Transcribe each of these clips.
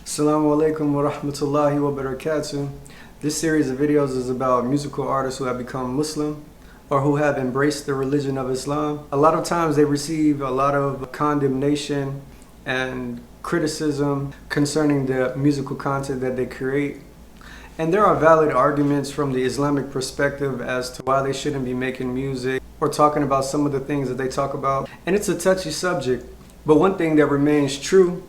Assalamu alaikum wa rahmatullahi wa barakatuh. This series of videos is about musical artists who have become Muslim or who have embraced the religion of Islam. A lot of times they receive a lot of condemnation and criticism concerning the musical content that they create. And there are valid arguments from the Islamic perspective as to why they shouldn't be making music or talking about some of the things that they talk about. And it's a touchy subject. But one thing that remains true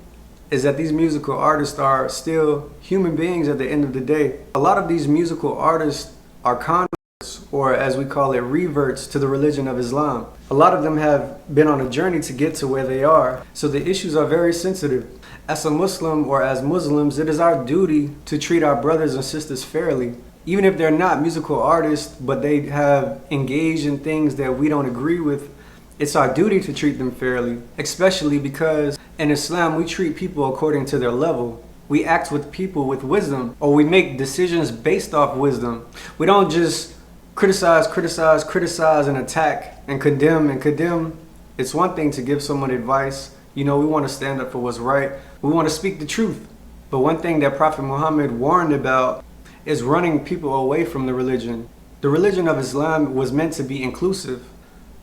is that these musical artists are still human beings at the end of the day. A lot of these musical artists are converts, or as we call it, reverts to the religion of Islam. A lot of them have been on a journey to get to where they are, so the issues are very sensitive. As a Muslim or as Muslims, it is our duty to treat our brothers and sisters fairly. Even if they're not musical artists, but they have engaged in things that we don't agree with, it's our duty to treat them fairly, especially because in Islam, we treat people according to their level. We act with people with wisdom, or we make decisions based off wisdom. We don't just criticize, and attack, and condemn. It's one thing to give someone advice. You know, we want to stand up for what's right. We want to speak the truth. But one thing that Prophet Muhammad warned about is running people away from the religion. The religion of Islam was meant to be inclusive.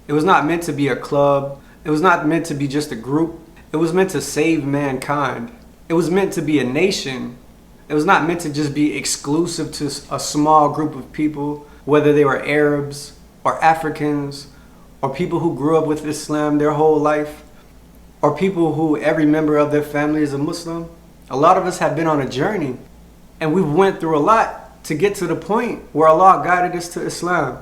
It was not meant to be a club. It was not meant to be just a group. It was meant to save mankind. It was meant to be a nation. It was not meant to just be exclusive to a small group of people, whether they were Arabs or Africans or people who grew up with Islam their whole life or people who every member of their family is a Muslim. A lot of us have been on a journey and we went through a lot to get to the point where Allah guided us to Islam.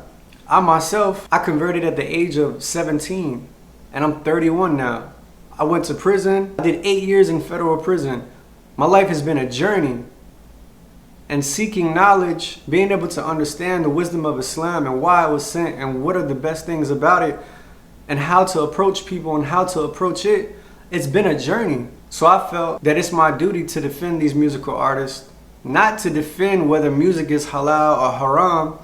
I myself, I converted at the age of 17 and I'm 31 now. I went to prison. I did 8 years in federal prison. My life has been a journey. And seeking knowledge, being able to understand the wisdom of Islam and why it was sent and what are the best things about it and how to approach people and how to approach it, it's been a journey. So I felt that it's my duty to defend these musical artists, not to defend whether music is halal or haram,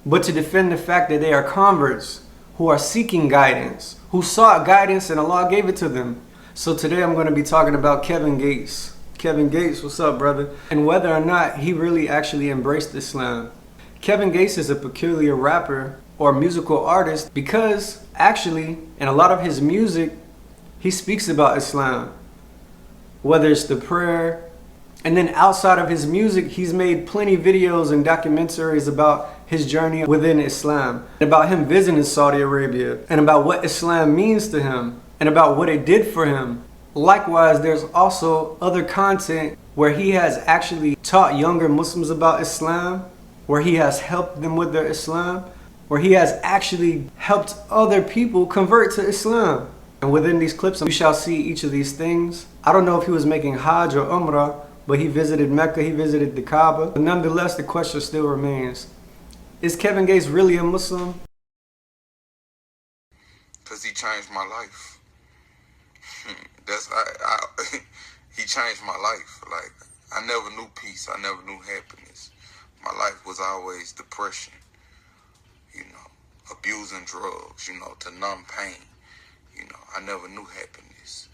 but to defend the fact that they are converts who are seeking guidance, who sought guidance and Allah gave it to them. So today I'm going to be talking about Kevin Gates. Kevin Gates, what's up, brother? And whether or not he really actually embraced Islam. Kevin Gates is a peculiar rapper or musical artist because actually in a lot of his music, he speaks about Islam. Whether it's the prayer, and then outside of his music, he's made plenty videos and documentaries about his journey within Islam, about him visiting Saudi Arabia, and about what Islam means to him, and about what it did for him. Likewise, there's also other content where he has actually taught younger Muslims about Islam, where he has helped them with their Islam, where he has actually helped other people convert to Islam. And within these clips, we shall see each of these things. I don't know if he was making Hajj or Umrah, but he visited Mecca, he visited the Kaaba. But nonetheless, the question still remains. Is Kevin Gates really a Muslim? Because he changed my life. He changed my life. Like, I never knew peace. I never knew happiness. My life was always depression, abusing drugs, to numb pain. I never knew happiness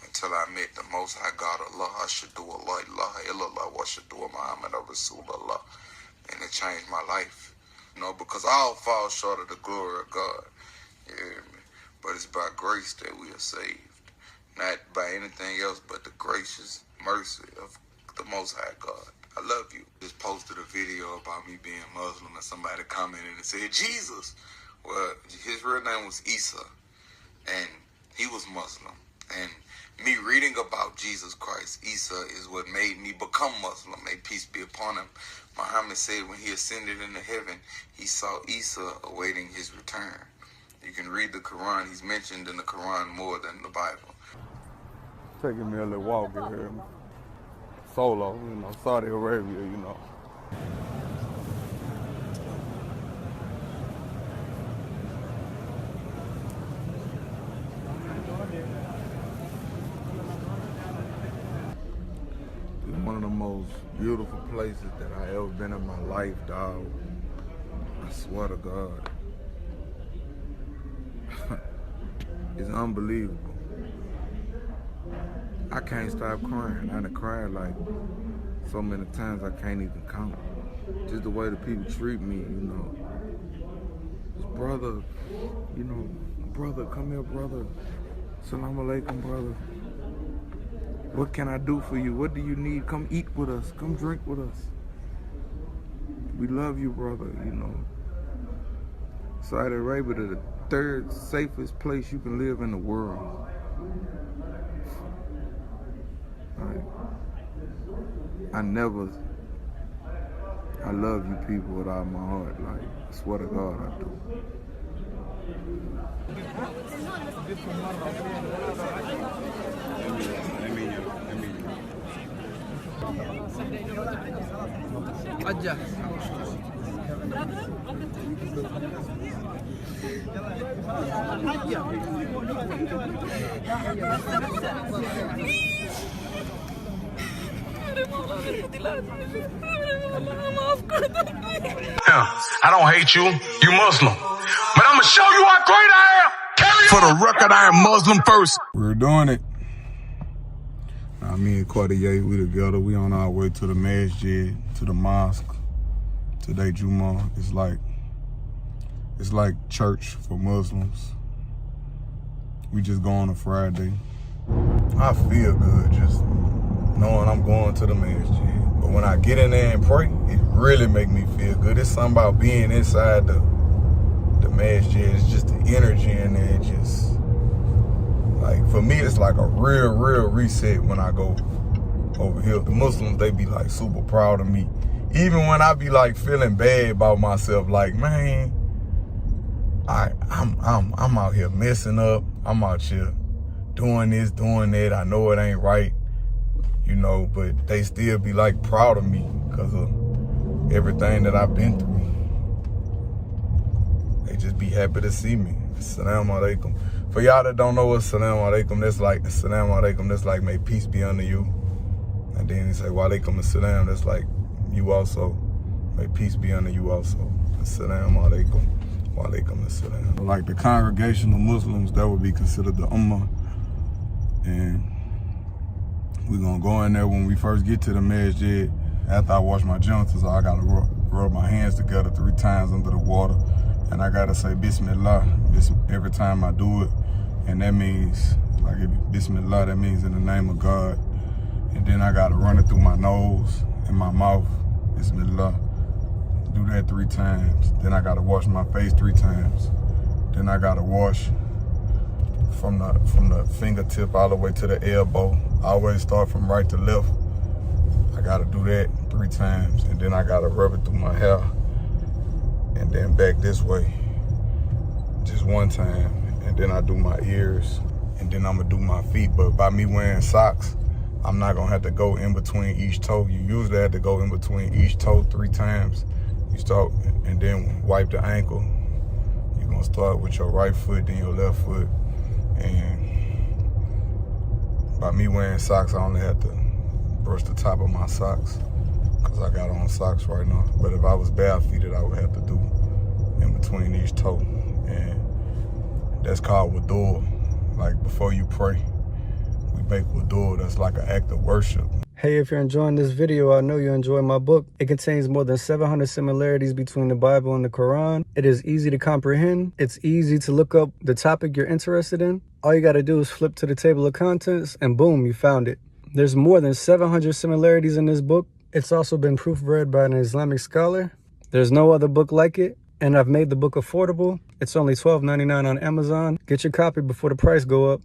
until I met the Most High God, Allah, Ashadu Allah, ilaha illallah, wa ashadu Muhammad Rasulullah. And it changed my life. Because all fall short of the glory of God. You hear me? But it's by grace that we are saved. Not by anything else but the gracious mercy of the Most High God. I love you. Just posted a video about me being Muslim and somebody commented and said, Jesus. Well, his real name was Isa. And he was Muslim. And me reading about Jesus Christ, Isa, is what made me become Muslim. May peace be upon him. Muhammad said when he ascended into heaven, he saw Isa awaiting his return. You can read the Quran. He's mentioned in the Quran more than the Bible. Taking me a little walk here, solo, Saudi Arabia, One of the most beautiful places that I ever been in my life, dog. I swear to God. It's unbelievable. I can't stop crying. I done cried like so many times I can't even count. Just the way the people treat me, you know. Just brother, you know, brother, come here, brother. Salam alaikum, brother. What can I do for you? What do you need? Come eat with us. Come drink with us. We love you, brother, you know. Saudi Arabia is the third safest place you can live in the world. Like, I love you people with all my heart. Like, I swear to God, I do. I don't hate you. You Muslim. But I'm going to show you how great I am. For the record, I am Muslim first. We're doing it. Now, me and Cartier, we together. We on our way to the masjid, to the mosque. Today, Jumu'ah. It's like church for Muslims. We just go on a Friday. I feel good just knowing I'm going to the masjid. But when I get in there and pray, it really make me feel good. It's something about being inside the masjid. It's just the energy in there. Just like, for me, it's like a real reset when I go over here. The Muslims, they be like super proud of me. Even when I be like feeling bad about myself, like, man, I'm out here messing up. I'm out here doing this, doing that. I know it ain't right, you know, but they still be like proud of me because of everything that I've been through. They just be happy to see me. Assalamu alaikum. For y'all that don't know what Assalamu alaikum, that's like, may peace be unto you. And then he say, wa alaikum assalam, that's like, you also, may peace be unto you also. Assalamu alaikum. Wa alaikum assalam. Like the congregational Muslims, that would be considered the ummah. And we're gonna go in there when we first get to the masjid. After I wash my genitals, I gotta rub my hands together 3 times under the water. And I gotta say Bismillah every time I do it. And that means, like, Bismillah, that means in the name of God. And then I gotta run it through my nose and my mouth. Bismillah. Do that 3 times. Then I gotta wash my face 3 times. Then I gotta wash from the fingertip all the way to the elbow. I always start from right to left. I gotta do that 3 times. And then I gotta rub it through my hair. And then back this way, just 1 time. And then I do my ears. And then I'm gonna do my feet. But by me wearing socks, I'm not gonna have to go in between each toe. You usually have to go in between each toe 3 times. You start and then wipe the ankle. You're gonna start with your right foot, then your left foot. And by me wearing socks, I only have to brush the top of my socks because I got on socks right now. But if I was barefooted, I would have to do in between each toe. And that's called wudu. Like, before you pray, we make wudu. That's like an act of worship. Hey, if you're enjoying this video, I know you enjoy my book. It contains more than 700 similarities between the Bible and the Quran. It is easy to comprehend. It's easy to look up the topic you're interested in. All you got to do is flip to the table of contents and boom, you found it. There's more than 700 similarities in this book. It's also been proofread by an Islamic scholar. There's no other book like it. And I've made the book affordable. It's only $12.99 on Amazon. Get your copy before the price go up.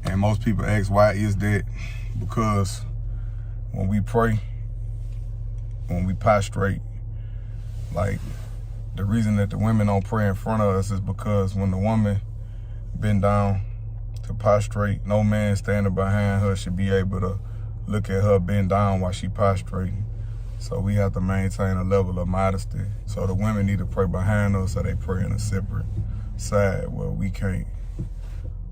And most people ask, why is that? Because when we pray, when we prostrate, like, the reason that the women don't pray in front of us is because when the woman bend down to prostrate, no man standing behind her should be able to look at her bend down while she prostrating. So we have to maintain a level of modesty. So the women need to pray behind us, so they pray in a separate side where we can't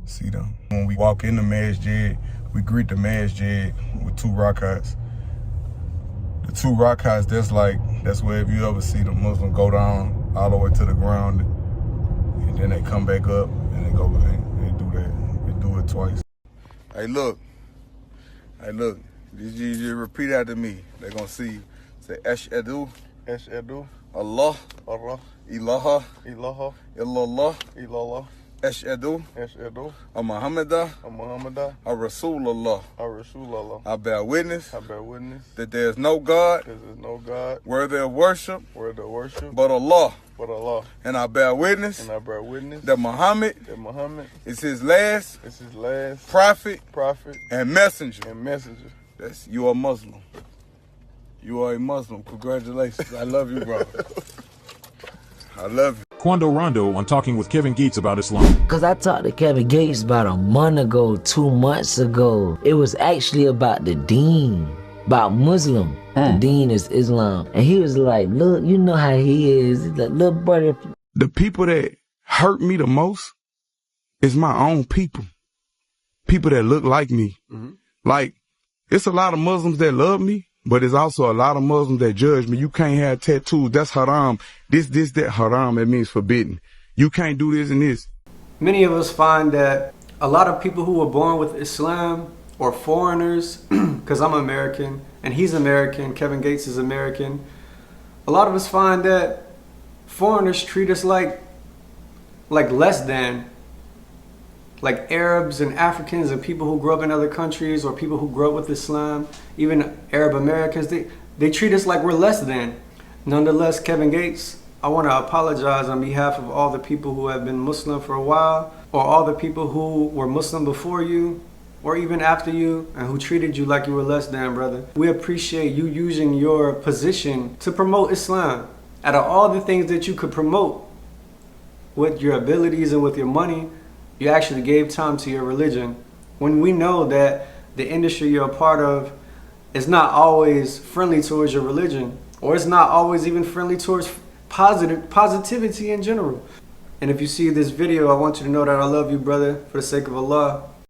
see them. When we walk in the masjid, we greet the masjid with 2 rakats. The 2 rakats, that's where if you ever see the Muslim go down all the way to the ground, and then they come back up and they go and they do that. They do it twice. Hey, look, Hey, look, you repeat after me. They're gonna see you. Say, Ashhadu Ashhadu Allah Allah ilaha ilaha illallah illallah Ashhadu Ashhadu Muhammadah Muhammadah Rasulullah. Rasulullah. I bear witness I bear witness that there is no God there is no God worthy of worship worthy of worship but Allah. but Allah. And I bear witness And I bear witness that Muhammad that Muhammad is his last is his last prophet prophet and messenger. and messenger. That's, you are Muslim. You are a Muslim. Congratulations. I love you, bro. I love you. Quando Rondo on Talking with Kevin Gates about Islam. Cause I talked to Kevin Gates about a month ago, 2 months ago. It was actually about the deen, about Muslim. The deen is Islam. And he was like, look, you know how he is. He's like, little brother. The people that hurt me the most is my own people. People that look like me. Like, it's a lot of Muslims that love me, but there's also a lot of Muslims that judge me. You can't have tattoos. That's haram. This, that haram. That means forbidden. You can't do this and this. Many of us find that a lot of people who were born with Islam or foreigners, because I'm American and he's American, Kevin Gates is American, a lot of us find that foreigners treat us like less than, like Arabs and Africans and people who grew up in other countries or people who grew up with Islam, even Arab Americans, they treat us like we're less than. Nonetheless, Kevin Gates, I want to apologize on behalf of all the people who have been Muslim for a while, or all the people who were Muslim before you, or even after you, and who treated you like you were less than, brother. We appreciate you using your position to promote Islam. Out of all the things that you could promote with your abilities and with your money, you actually gave time to your religion. When we know that the industry you're a part of is not always friendly towards your religion, or it's not always even friendly towards positivity in general. And if you see this video, I want you to know that I love you, brother, for the sake of Allah.